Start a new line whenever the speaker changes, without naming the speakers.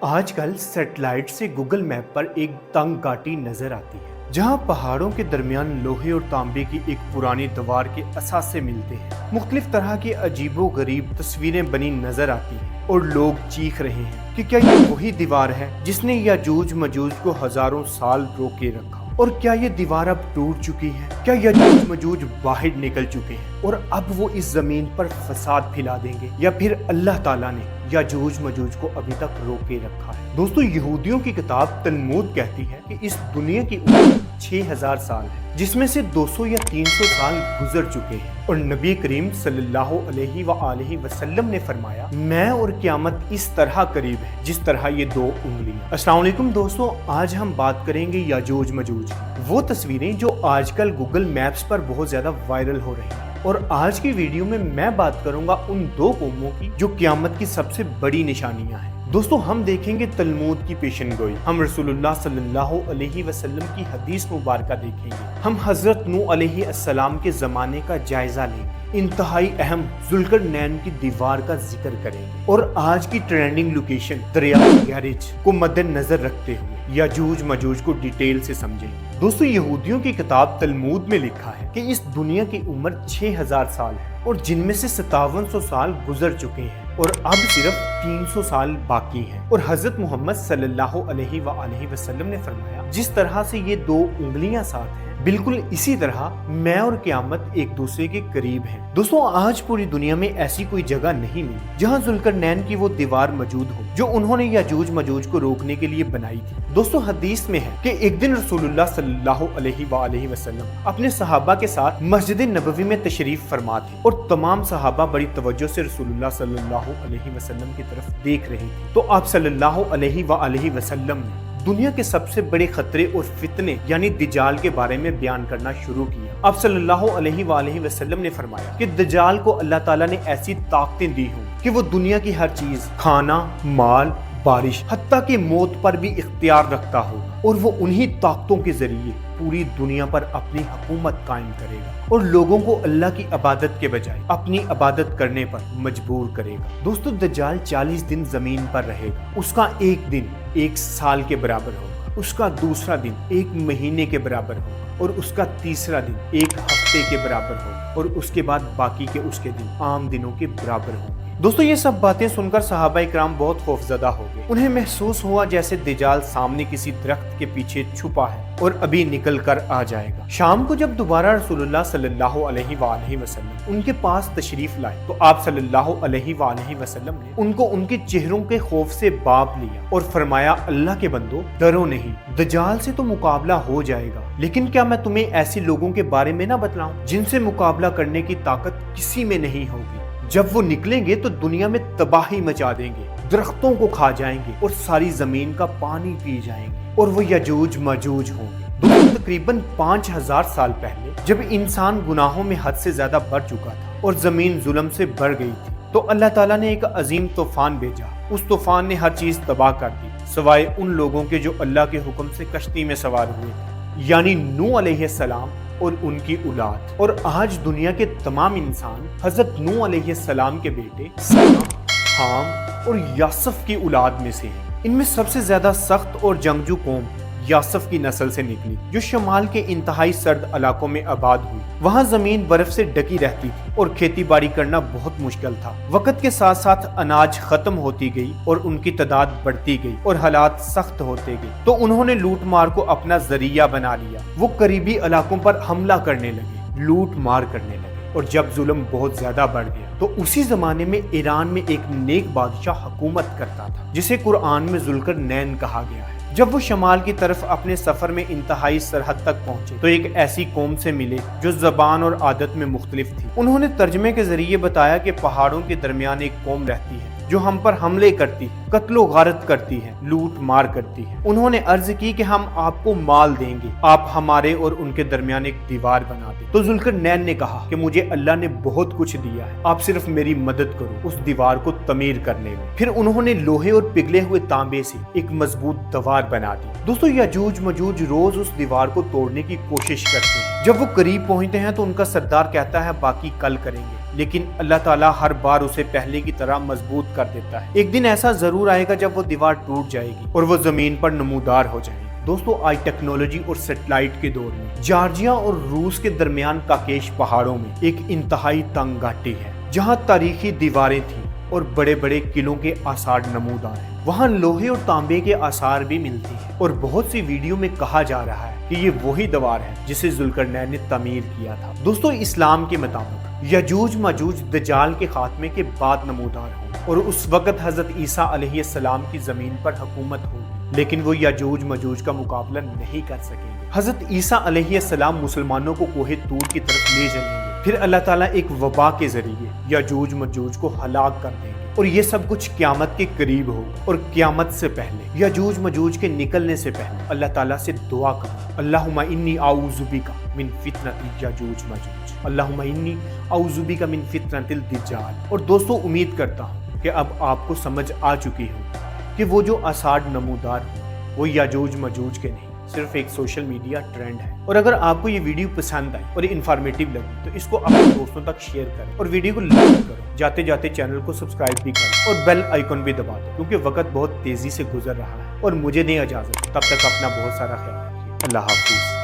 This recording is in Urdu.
آج کل سیٹلائٹ سے گوگل میپ پر ایک تنگ گھاٹی نظر آتی ہے جہاں پہاڑوں کے درمیان لوہے اور تانبے کی ایک پرانی دیوار کے اثاثے ملتے ہیں۔ مختلف طرح کے عجیب و غریب تصویریں بنی نظر آتی ہیں اور لوگ چیخ رہے ہیں کہ کیا یہ وہی دیوار ہے جس نے یاجوج ماجوج کو ہزاروں سال روکے رکھا، اور کیا یہ دیوار اب ٹوٹ چکی ہے؟ کیا یاجوج ماجوج باہر نکل چکے ہیں اور اب وہ اس زمین پر فساد پھیلا دیں گے، یا پھر اللہ تعالیٰ نے یاجوج ماجوج کو ابھی تک روکے رکھا ہے؟ دوستو، یہودیوں کی کتاب تلمود کہتی ہے کہ اس دنیا کی عمر 6000 سال ہے، جس میں سے 200 یا 300 سال گزر چکے ہیں، اور نبی کریم صلی اللہ علیہ وآلہ وسلم نے فرمایا، میں اور قیامت اس طرح قریب ہے جس طرح یہ 2 انگلیاں۔ السلام علیکم دوستو، آج ہم بات کریں گے یاجوج ماجوج کی، وہ تصویریں جو آج کل گوگل میپس پر بہت زیادہ وائرل ہو رہی ہیں۔ اور آج کی ویڈیو میں بات کروں گا ان 2 قوموں کی جو قیامت کی سب سے بڑی نشانیاں ہیں۔ دوستو، ہم دیکھیں گے تلمود کی پیشن گوئی، ہم رسول اللہ صلی اللہ علیہ وسلم کی حدیث مبارکہ دیکھیں گے، ہم حضرت نوح علیہ السلام کے زمانے کا جائزہ لیں گے، انتہائی اہم ذوالقرنین کی دیوار کا ذکر کریں گے، اور آج کی ٹرینڈنگ لوکیشن دریائے گیرج کو مد نظر رکھتے ہوئے یاجوج ماجوج کو ڈیٹیل سے سمجھیں گے۔ دوستو، یہودیوں کی کتاب تلمود میں لکھا ہے کہ اس دنیا کی عمر 6000 سال ہے، اور جن میں سے 5700 سال گزر چکے ہیں اور اب صرف 300 سال باقی ہیں۔ اور حضرت محمد صلی اللہ علیہ وآلہ وسلم نے فرمایا، جس طرح سے یہ 2 انگلیاں ساتھ ہیں، بالکل اسی طرح میں اور قیامت ایک دوسرے کے قریب ہیں۔ دوستو، آج پوری دنیا میں ایسی کوئی جگہ نہیں ملی جہاں ذوالقرنین کی وہ دیوار موجود ہو جو انہوں نے یاجوج ماجوج کو روکنے کے لیے بنائی تھی۔ دوستو، حدیث میں ہے کہ ایک دن رسول اللہ صلی اللہ علیہ وآلہ وسلم اپنے صحابہ کے ساتھ مسجد نبوی میں تشریف فرما تھے، اور تمام صحابہ بڑی توجہ سے رسول اللہ صلی اللہ علیہ وسلم کی طرف دیکھ رہے تھے۔ تو آپ صلی اللہ علیہ وآلہ وسلم نے دنیا کے سب سے بڑے خطرے اور فتنے یعنی دجال کے بارے میں بیان کرنا شروع کیا۔ آپ صلی اللہ علیہ وآلہ وسلم نے فرمایا کہ دجال کو اللہ تعالیٰ نے ایسی طاقتیں دی ہوں کہ وہ دنیا کی ہر چیز، کھانا، مال، بارش، حتیٰ کہ موت پر بھی اختیار رکھتا ہو، اور وہ انہی طاقتوں کے ذریعے پوری دنیا پر اپنی حکومت قائم کرے گا اور لوگوں کو اللہ کی عبادت کے بجائے اپنی عبادت کرنے پر مجبور کرے گا۔ دوستو، دجال 40 دن زمین پر رہے گا، اس کا ایک دن 1 سال کے برابر ہوگا، اس کا دوسرا دن 1 مہینے کے برابر ہوگا، اور اس کا تیسرا دن 1 ہفتے کے برابر ہوگا، اور اس کے بعد باقی کے اس کے دن عام دنوں کے برابر ہوں گے۔ دوستو، یہ سب باتیں سن کر صحابہ اکرام بہت خوفزدہ ہو گئے۔ انہیں محسوس ہوا جیسے دجال سامنے کسی درخت کے پیچھے چھپا ہے اور ابھی نکل کر آ جائے گا۔ شام کو جب دوبارہ رسول اللہ صلی اللہ علیہ وآلہ وسلم ان کے پاس تشریف لائے تو آپ صلی اللہ علیہ وآلہ وسلم نے ان کو ان کے چہروں کے خوف سے باپ لیا اور فرمایا، اللہ کے بندو، ڈرو نہیں، دجال سے تو مقابلہ ہو جائے گا، لیکن کیا میں تمہیں ایسے لوگوں کے بارے میں نہ بتلاؤں جن سے مقابلہ کرنے کی طاقت کسی میں نہیں ہوگی؟ جب وہ نکلیں گے تو دنیا میں تباہی مچا دیں گے، درختوں کو کھا جائیں گے اور ساری زمین کا پانی پی جائیں گے، اور وہ یاجوج ماجوج ہوں گے۔ تقریباً 5000 سال پہلے جب انسان گناہوں میں حد سے زیادہ بڑھ چکا تھا اور زمین ظلم سے بھر گئی تھی، تو اللہ تعالیٰ نے ایک عظیم طوفان بھیجا۔ اس طوفان نے ہر چیز تباہ کر دی سوائے ان لوگوں کے جو اللہ کے حکم سے کشتی میں سوار ہوئے تھے، یعنی نوح علیہ السلام اور ان کی اولاد۔ اور آج دنیا کے تمام انسان حضرت نوح علیہ السلام کے بیٹے سام، حام اور یاسف کی اولاد میں سے ہیں۔ ان میں سب سے زیادہ سخت اور جنگجو قوم یاسف کی نسل سے نکلی، جو شمال کے انتہائی سرد علاقوں میں آباد ہوئی۔ وہاں زمین برف سے ڈکی رہتی تھی اور کھیتی باڑی کرنا بہت مشکل تھا۔ وقت کے ساتھ ساتھ اناج ختم ہوتی گئی اور ان کی تعداد بڑھتی گئی اور حالات سخت ہوتے گئے، تو انہوں نے لوٹ مار کو اپنا ذریعہ بنا لیا۔ وہ قریبی علاقوں پر حملہ کرنے لگے، لوٹ مار کرنے لگے، اور جب ظلم بہت زیادہ بڑھ گیا تو اسی زمانے میں ایران میں ایک نیک بادشاہ حکومت کرتا تھا جسے قرآن میں ذوالقرنین کہا گیا ہے۔ جب وہ شمال کی طرف اپنے سفر میں انتہائی سرحد تک پہنچے تو ایک ایسی قوم سے ملے جو زبان اور عادت میں مختلف تھی۔ انہوں نے ترجمے کے ذریعے بتایا کہ پہاڑوں کے درمیان ایک قوم رہتی ہے جو ہم پر حملے کرتی، قتل و غارت کرتی ہے، لوٹ مار کرتی ہے۔ انہوں نے عرض کی کہ ہم آپ کو مال دیں گے، آپ ہمارے اور ان کے درمیان ایک دیوار بنا دیں۔ تو ذوالقرنین نے کہا کہ مجھے اللہ نے بہت کچھ دیا ہے، آپ صرف میری مدد کرو اس دیوار کو تعمیر کرنے میں۔ پھر انہوں نے لوہے اور پگھلے ہوئے تانبے سے ایک مضبوط دیوار بنا دی۔ دوستو، یاجوج ماجوج روز اس دیوار کو توڑنے کی کوشش کرتے ہیں۔ جب وہ قریب پہنچتے ہیں تو ان کا سردار کہتا ہے باقی کل کریں گے، لیکن اللہ تعالیٰ ہر بار اسے پہلے کی طرح مضبوط کر دیتا ہے۔ ایک دن ایسا ضرور آئے گا جب وہ دیوار ٹوٹ جائے گی اور وہ زمین پر نمودار ہو جائے گی۔ دوستو، آج ٹیکنالوجی اور سیٹلائٹ کے دور میں جارجیا اور روس کے درمیان کاکیش پہاڑوں میں ایک انتہائی تنگ گھاٹی ہے، جہاں تاریخی دیواریں تھیں اور بڑے بڑے قلعوں کے آثار نمودار ہیں۔ وہاں لوہے اور تانبے کے آثار بھی ملتی ہیں اور بہت سی ویڈیو میں کہا جا رہا ہے کہ یہ وہی دیوار ہے جسے ذوالقرنین نے تعمیر کیا تھا۔ دوستو، اسلام کے مطابق یجوج ماجوج دجال کے خاتمے کے بعد نمودار ہوں اور اس وقت حضرت عیسیٰ علیہ السلام کی زمین پر حکومت ہوگی، لیکن وہ یجوج ماجوج کا مقابلہ نہیں کر سکیں گے۔ حضرت عیسیٰ علیہ السلام مسلمانوں کو کوہ طور کی طرف لے جائیں گے، پھر اللہ تعالیٰ ایک وبا کے ذریعے یجوج ماجوج کو ہلاک کر دیں گے، اور یہ سب کچھ قیامت کے قریب ہوگا۔ اور قیامت سے پہلے، یجوج ماجوج کے نکلنے سے پہلے اللہ تعالیٰ سے دعا کرو، اللہم انی اعوذ بک من فتنۃ یجوج ماجوج، اللہم انی اعوذ بک من فتنۃ الدجال۔ اور دوستو، امید کرتا ہوں کہ اب آپ کو سمجھ آ چکی ہو کہ وہ جو آثار نمودار ہوں وہ یجوج ماجوج کے نہیں، صرف ایک سوشل میڈیا ٹرینڈ ہے۔ اور اگر آپ کو یہ ویڈیو پسند آئی اور انفارمیٹیو لگی تو اس کو اپنے دوستوں تک شیئر کریں اور ویڈیو کو لائک کرو، جاتے جاتے چینل کو سبسکرائب بھی کریں اور بیل آئیکن بھی دبا دو، کیونکہ وقت بہت تیزی سے گزر رہا ہے اور مجھے نہیں اجازت۔ تب تک اپنا بہت سارا خیال رکھیے۔ اللہ حافظ۔